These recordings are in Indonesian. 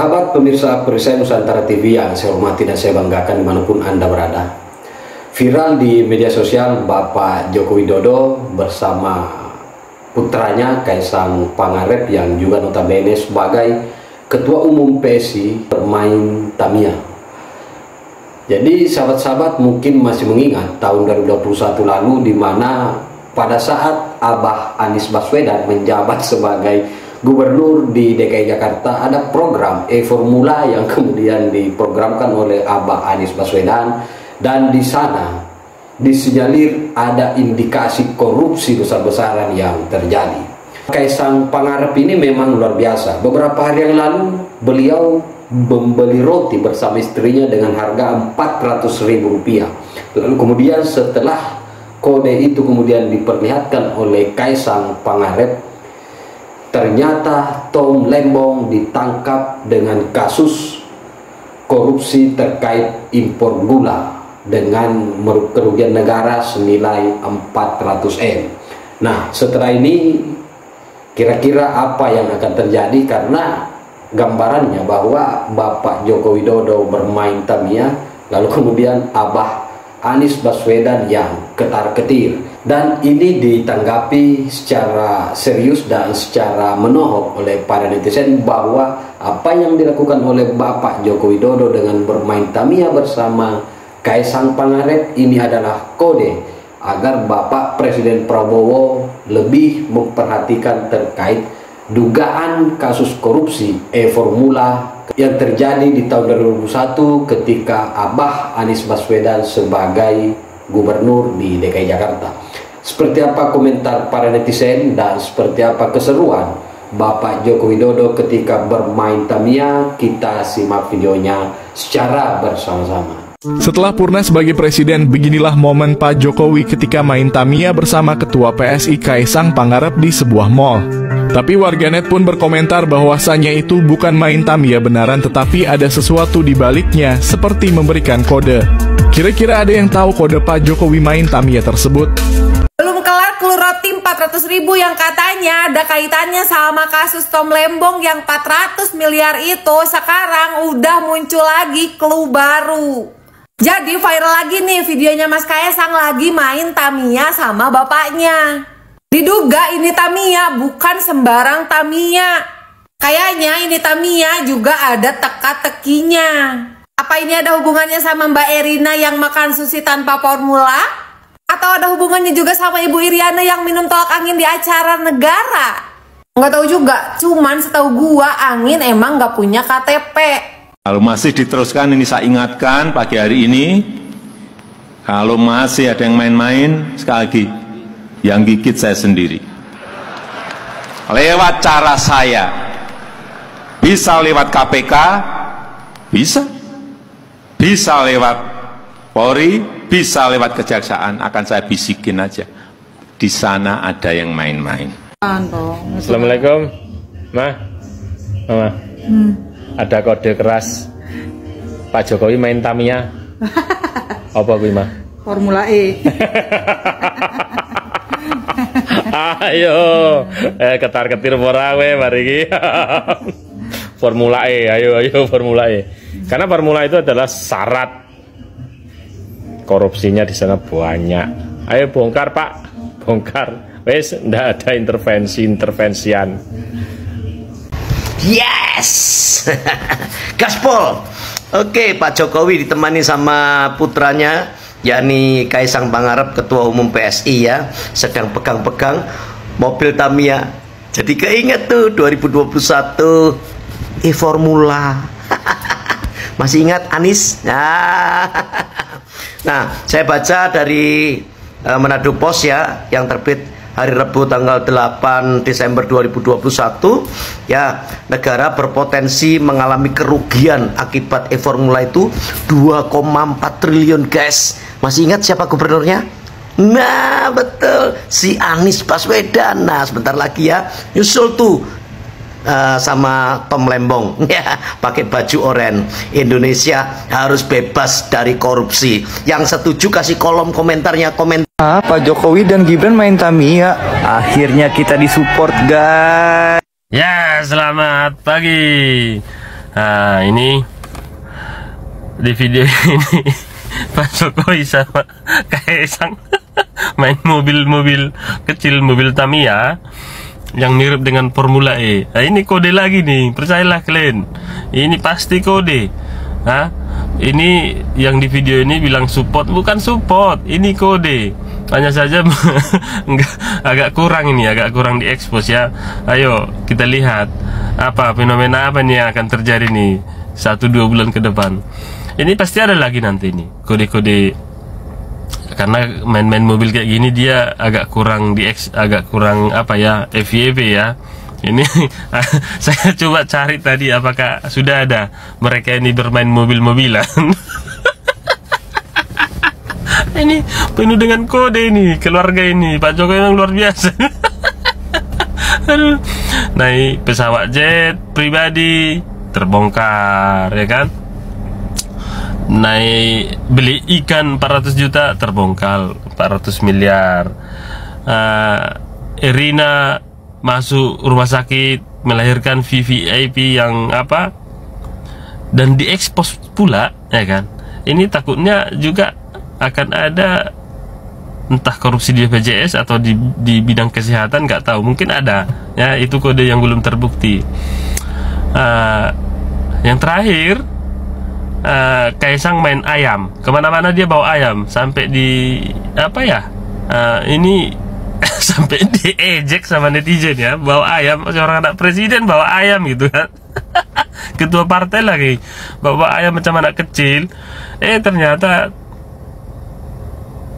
Sahabat pemirsa perisai Nusantara TV yang saya hormati dan saya banggakan dimanapun Anda berada. Viral di media sosial Bapak Joko Widodo bersama putranya Kaisang Pangarep yang juga notabene sebagai Ketua Umum PSI bermain Tamiya. Jadi sahabat-sahabat mungkin masih mengingat tahun 2021 lalu di mana pada saat Abah Anies Baswedan menjabat sebagai Gubernur di DKI Jakarta, ada program e-formula yang kemudian diprogramkan oleh Abah Anies Baswedan, dan di sana disinyalir ada indikasi korupsi besar-besaran yang terjadi. Kaisang Pangarep ini memang luar biasa. Beberapa hari yang lalu beliau membeli roti bersama istrinya dengan harga Rp400.000. Lalu kemudian setelah kode itu kemudian diperlihatkan oleh Kaisang Pangarep, ternyata Tom Lembong ditangkap dengan kasus korupsi terkait impor gula dengan kerugian negara senilai 400M. Nah, setelah ini kira-kira apa yang akan terjadi, karena gambarannya bahwa Bapak Joko Widodo bermain Tamiya, lalu kemudian Abah Anies Baswedan yang ketar-ketir, dan ini ditanggapi secara serius dan secara menohok oleh para netizen bahwa apa yang dilakukan oleh Bapak Joko Widodo dengan bermain Tamiya bersama Kaisang Pangarep ini adalah kode agar Bapak Presiden Prabowo lebih memperhatikan terkait dugaan kasus korupsi e-formula yang terjadi di tahun 2021 ketika Abah Anies Baswedan sebagai gubernur di DKI Jakarta. Seperti apa komentar para netizen dan seperti apa keseruan Bapak Joko Widodo ketika bermain Tamiya? Kita simak videonya secara bersama-sama. Setelah purna sebagai presiden, beginilah momen Pak Jokowi ketika main Tamiya bersama Ketua PSI Kaisang Pangarep di sebuah mall. Tapi warganet pun berkomentar bahwasannya itu bukan main Tamiya benaran, tetapi ada sesuatu di baliknya seperti memberikan kode. Kira-kira ada yang tahu kode Pak Jokowi main Tamiya tersebut? Belum kelar clue roti 400.000 yang katanya ada kaitannya sama kasus Tom Lembong yang 400 miliar itu, sekarang udah muncul lagi clue baru. Jadi viral lagi nih videonya Mas Kaisang lagi main Tamiya sama bapaknya. Diduga ini Tamiya bukan sembarang Tamiya. Kayaknya ini Tamiya juga ada teka-tekinya. Apa ini ada hubungannya sama Mbak Erina yang makan sushi tanpa formula? Atau ada hubungannya juga sama Ibu Iriana yang minum tolak angin di acara negara? Nggak tahu juga, cuman setahu gua Angin emang nggak punya KTP. Kalau masih diteruskan, ini saya ingatkan pagi hari ini, kalau masih ada yang main-main, sekali lagi, yang gigit saya sendiri. Lewat cara saya, bisa lewat KPK, bisa lewat Polri, bisa lewat Kejaksaan, akan saya bisikin aja. Di sana ada yang main-main. Assalamualaikum, Mama. Ada kode keras Pak Jokowi main Tamiya. Apa kuwi, Ma? Formula E. Ayo, ketar-ketir ora kowe mari iki. Formula E, ayo Formula E. Karena Formula itu adalah syarat. Korupsinya di sana banyak. Ayo bongkar, Pak. Bongkar. Wes ndak ada intervensian. Yes. Gaspol. Oke, Pak Jokowi ditemani sama putranya yakni Kaisang Pangarep, Ketua Umum PSI ya, sedang pegang-pegang mobil Tamiya. Jadi keinget tuh 2021 e-formula. Masih ingat Anies? Nah, saya baca dari Manado Post ya, yang terbit hari Rabu tanggal 8 Desember 2021 ya, negara berpotensi mengalami kerugian akibat e-formula itu 2,4 triliun guys. Masih ingat siapa gubernurnya? Nah betul, si Anies Baswedan. Nah sebentar lagi ya nyusul tuh sama Tom Lembong ya, pakai baju oranye. Indonesia harus bebas dari korupsi. Yang setuju kasih kolom komentarnya, Pak Jokowi dan Gibran main Tamiya. Akhirnya kita disupport guys. Ya, selamat pagi. Nah, ini di video ini Pak Jokowi sama Kaisang main mobil kecil, mobil Tamiya yang mirip dengan Formula E. Nah, ini kode lagi nih, percayalah kalian, ini pasti kode. Nah, ini yang di video ini bilang support, bukan support, ini kode. Hanya saja agak kurang diekspos ya. Ayo kita lihat apa fenomena apa nih yang akan terjadi nih 1-2 bulan ke depan. Ini pasti ada lagi nanti nih kode-kode, karena main-main mobil kayak gini dia agak kurang apa ya, FYP ya. Ini saya coba cari tadi apakah sudah ada mereka ini bermain mobil-mobilan. Ini penuh dengan kode ini, keluarga ini Pak Jokowi yang luar biasa. Aduh, naik pesawat jet pribadi terbongkar ya kan, naik beli ikan 400 juta terbongkar 400 miliar. Irina masuk rumah sakit melahirkan VVIP yang apa, dan diekspos pula ya kan. Ini takutnya juga akan ada entah korupsi di BPJS atau di bidang kesehatan, nggak tahu, mungkin ada ya, itu kode yang belum terbukti. Yang terakhir, Kaisang main ayam, kemana-mana dia bawa ayam, sampai di apa ya, ini sampai diejek sama netizen ya, bawa ayam, seorang anak presiden bawa ayam gitu kan. Ketua partai lagi bawa ayam macam anak kecil. Ternyata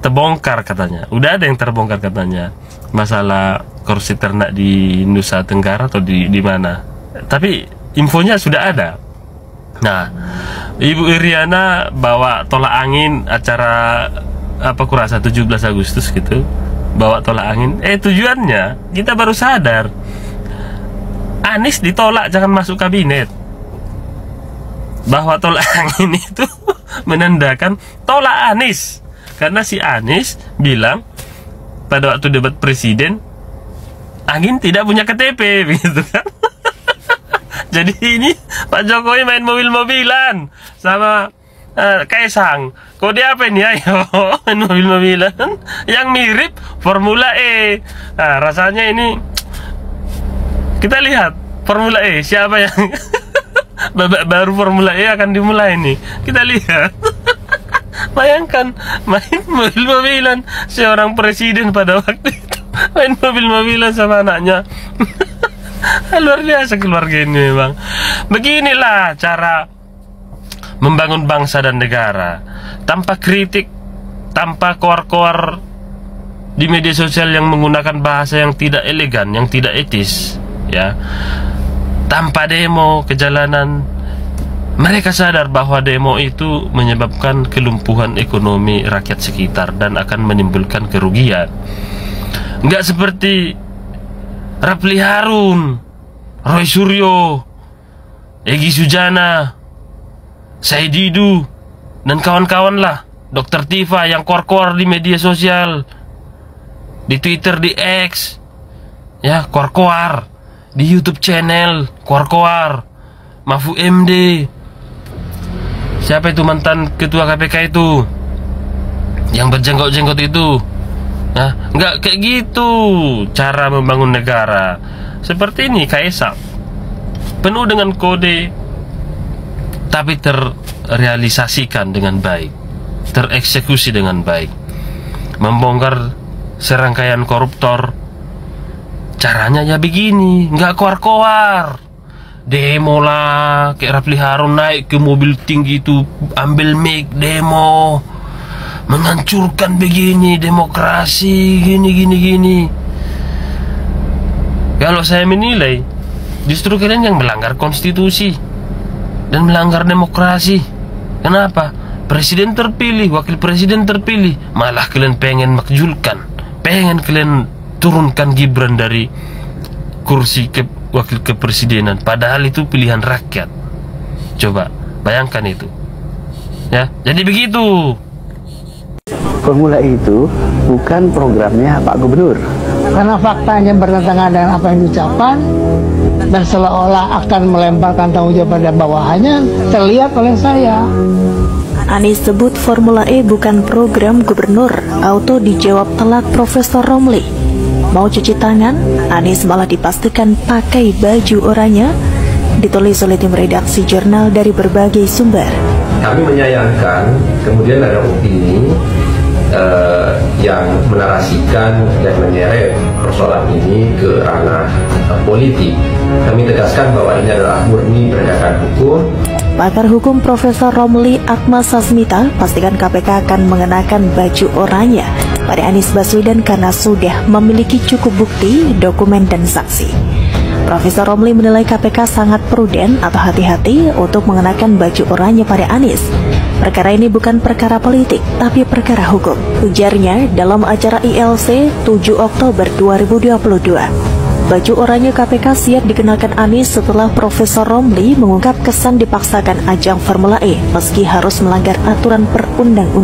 terbongkar katanya, udah ada yang terbongkar katanya, masalah korupsi ternak di Nusa Tenggara atau di mana, tapi infonya sudah ada. Nah, Ibu Iriana bawa tolak angin acara apa kurasa 17 Agustus gitu, bawa tolak angin. Tujuannya kita baru sadar, Anies ditolak jangan masuk kabinet, bahwa tolak angin itu menandakan tolak Anies. Karena si Anies bilang pada waktu debat presiden, angin tidak punya KTP gitu kan. Jadi ini Pak Jokowi main mobil-mobilan sama Kaisang. Kode apa ini? Ayo main mobil-mobilan yang mirip Formula E. Nah, rasanya ini kita lihat Formula E, siapa yang babak baru Formula E akan dimulai nih. Kita lihat. Bayangkan main mobil-mobilan seorang presiden pada waktu itu, main mobil-mobilan sama anaknya. Luar biasa keluarga ini memang. Beginilah cara membangun bangsa dan negara, tanpa kritik, tanpa koar-koar di media sosial yang menggunakan bahasa yang tidak elegan, yang tidak etis ya, tanpa demo ke jalanan. Mereka sadar bahwa demo itu menyebabkan kelumpuhan ekonomi rakyat sekitar dan akan menimbulkan kerugian. Nggak seperti Rapli Harun, Roy Suryo, Egy Sujana, Said Didu, dan kawan-kawan lah, Dr. Tifa yang kor-kor di media sosial, di Twitter, di X, ya kor-kor, di YouTube channel kor-kor, Mahfud MD. Siapa itu mantan ketua KPK itu yang berjenggot-jenggot itu? Nah, nggak kayak gitu cara membangun negara. Seperti ini Kaisang, penuh dengan kode, tapi terrealisasikan dengan baik, tereksekusi dengan baik. Membongkar serangkaian koruptor, caranya ya begini, nggak koar-koar. Demo lah, kayak Rapli Harun naik ke mobil tinggi itu, ambil mic demo, menghancurkan begini demokrasi, gini. Kalau saya menilai, justru kalian yang melanggar konstitusi dan melanggar demokrasi. Kenapa? Presiden terpilih, wakil presiden terpilih, malah kalian pengen makjulkan, pengen kalian turunkan Gibran dari kursi wakil kepresidenan, padahal itu pilihan rakyat. Coba bayangkan itu ya. Jadi begitu. Formula E itu bukan programnya Pak Gubernur, karena faktanya bertentangan dengan apa yang diucapkan dan seolah-olah akan melemparkan tanggung jawab pada bawahannya terlihat oleh saya. Anies sebut Formula E bukan program gubernur, auto dijawab telak Profesor Romli. Mau cuci tangan, Anies malah dipastikan pakai baju oranye, ditulis oleh tim redaksi jurnal dari berbagai sumber. Kami menyayangkan kemudian ada opini yang menarasikan dan menyeret persoalan ini ke ranah politik. Kami tegaskan bahwa ini adalah murni penegakan hukum. Pakar hukum Profesor Romli Akmal Sasmita pastikan KPK akan mengenakan baju oranye pada Anies Baswedan karena sudah memiliki cukup bukti, dokumen, dan saksi. Profesor Romli menilai KPK sangat prudent atau hati-hati untuk mengenakan baju oranye pada Anies. Perkara ini bukan perkara politik, tapi perkara hukum, ujarnya dalam acara ILC 7 Oktober 2022. Baju oranye KPK siap dikenakan Anies setelah Profesor Romli mengungkap kesan dipaksakan ajang Formula E meski harus melanggar aturan perundang-undangan.